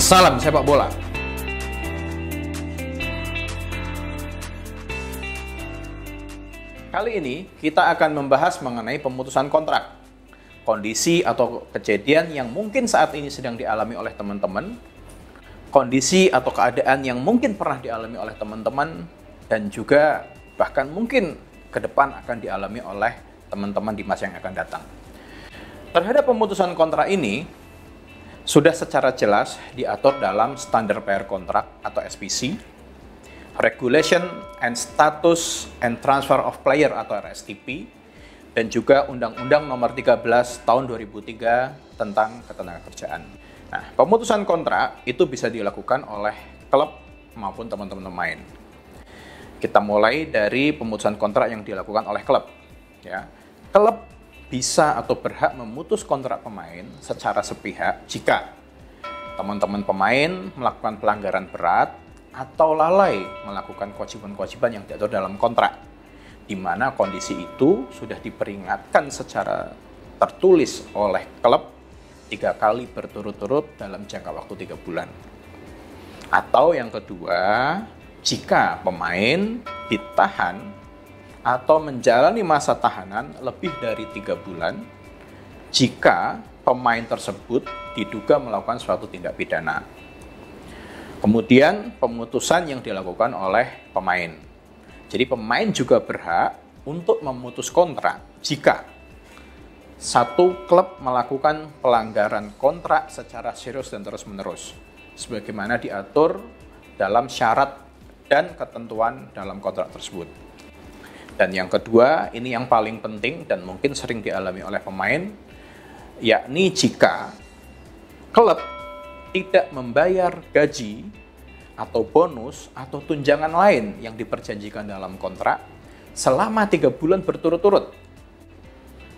Salam sepak bola. Kali ini kita akan membahas mengenai pemutusan kontrak. Kondisi atau kejadian yang mungkin saat ini sedang dialami oleh teman-teman, kondisi atau keadaan yang mungkin pernah dialami oleh teman-teman, dan juga bahkan mungkin ke depan akan dialami oleh teman-teman di masa yang akan datang. Terhadap pemutusan kontrak ini, sudah secara jelas diatur dalam Standard Player Contract atau SPC, Regulation and Status and Transfer of Player atau RSTP, dan juga Undang-Undang Nomor 13 Tahun 2003 tentang Ketenagakerjaan. Nah, pemutusan kontrak itu bisa dilakukan oleh klub maupun teman-teman pemain. Kita mulai dari pemutusan kontrak yang dilakukan oleh klub. Ya, klub bisa atau berhak memutus kontrak pemain secara sepihak jika teman-teman pemain melakukan pelanggaran berat atau lalai melakukan kewajiban-kewajiban yang diatur dalam kontrak, di mana kondisi itu sudah diperingatkan secara tertulis oleh klub 3 kali berturut-turut dalam jangka waktu 3 bulan. Atau yang kedua, jika pemain ditahan atau menjalani masa tahanan lebih dari 3 bulan jika pemain tersebut diduga melakukan suatu tindak pidana. Kemudian pemutusan yang dilakukan oleh pemain. Jadi pemain juga berhak untuk memutus kontrak jika satu klub melakukan pelanggaran kontrak secara serius dan terus-menerus, sebagaimana diatur dalam syarat dan ketentuan dalam kontrak tersebut. Dan yang kedua, ini yang paling penting dan mungkin sering dialami oleh pemain, yakni jika klub tidak membayar gaji atau bonus atau tunjangan lain yang diperjanjikan dalam kontrak selama 3 bulan berturut-turut.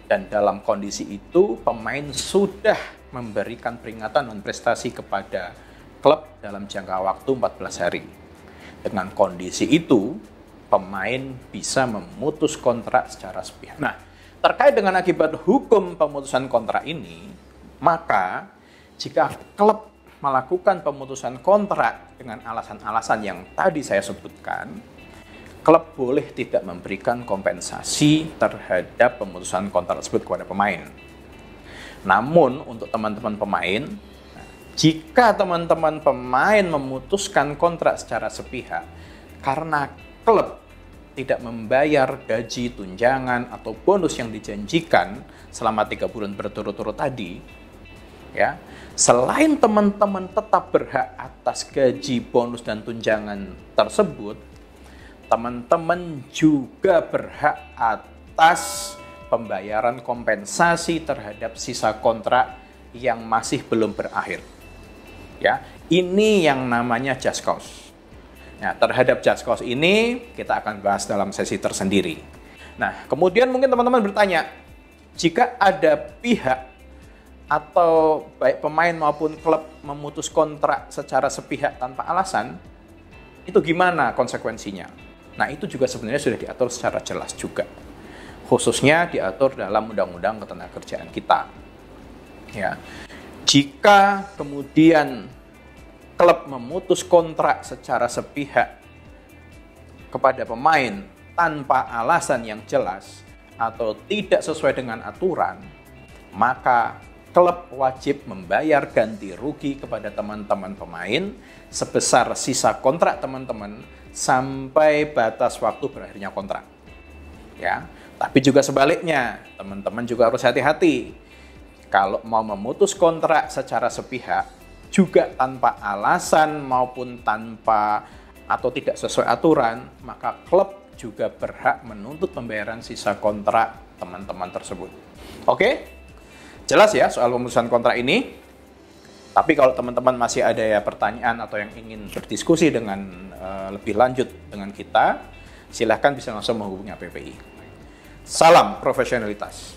Dan dalam kondisi itu, pemain sudah memberikan peringatan non prestasi kepada klub dalam jangka waktu 14 hari. Dengan kondisi itu, pemain bisa memutus kontrak secara sepihak. Nah, terkait dengan akibat hukum pemutusan kontrak ini, maka jika klub melakukan pemutusan kontrak dengan alasan-alasan yang tadi saya sebutkan, klub boleh tidak memberikan kompensasi terhadap pemutusan kontrak tersebut kepada pemain. Namun, untuk teman-teman pemain, jika teman-teman pemain memutuskan kontrak secara sepihak karena klub tidak membayar gaji, tunjangan, atau bonus yang dijanjikan selama 3 bulan berturut-turut tadi, ya, selain teman-teman tetap berhak atas gaji, bonus, dan tunjangan tersebut, teman-teman juga berhak atas pembayaran kompensasi terhadap sisa kontrak yang masih belum berakhir. Ya, ini yang namanya just cause. Nah, terhadap just cause ini kita akan bahas dalam sesi tersendiri. Nah, kemudian mungkin teman-teman bertanya, jika ada pihak atau baik pemain maupun klub memutus kontrak secara sepihak tanpa alasan, itu gimana konsekuensinya? Nah, itu juga sebenarnya sudah diatur secara jelas juga. Khususnya diatur dalam Undang-Undang Ketenagakerjaan kita. Ya. Jika kemudian klub memutus kontrak secara sepihak kepada pemain tanpa alasan yang jelas atau tidak sesuai dengan aturan, maka klub wajib membayar ganti rugi kepada teman-teman pemain sebesar sisa kontrak teman-teman sampai batas waktu berakhirnya kontrak. Ya, tapi juga sebaliknya, teman-teman juga harus hati-hati. Kalau mau memutus kontrak secara sepihak, juga tanpa alasan maupun tanpa atau tidak sesuai aturan, maka klub juga berhak menuntut pembayaran sisa kontrak teman-teman tersebut. Oke? Jelas ya soal pemutusan kontrak ini? Tapi kalau teman-teman masih ada ya pertanyaan atau yang ingin berdiskusi dengan lebih lanjut dengan kita, silahkan bisa langsung menghubungi APPI. Salam profesionalitas.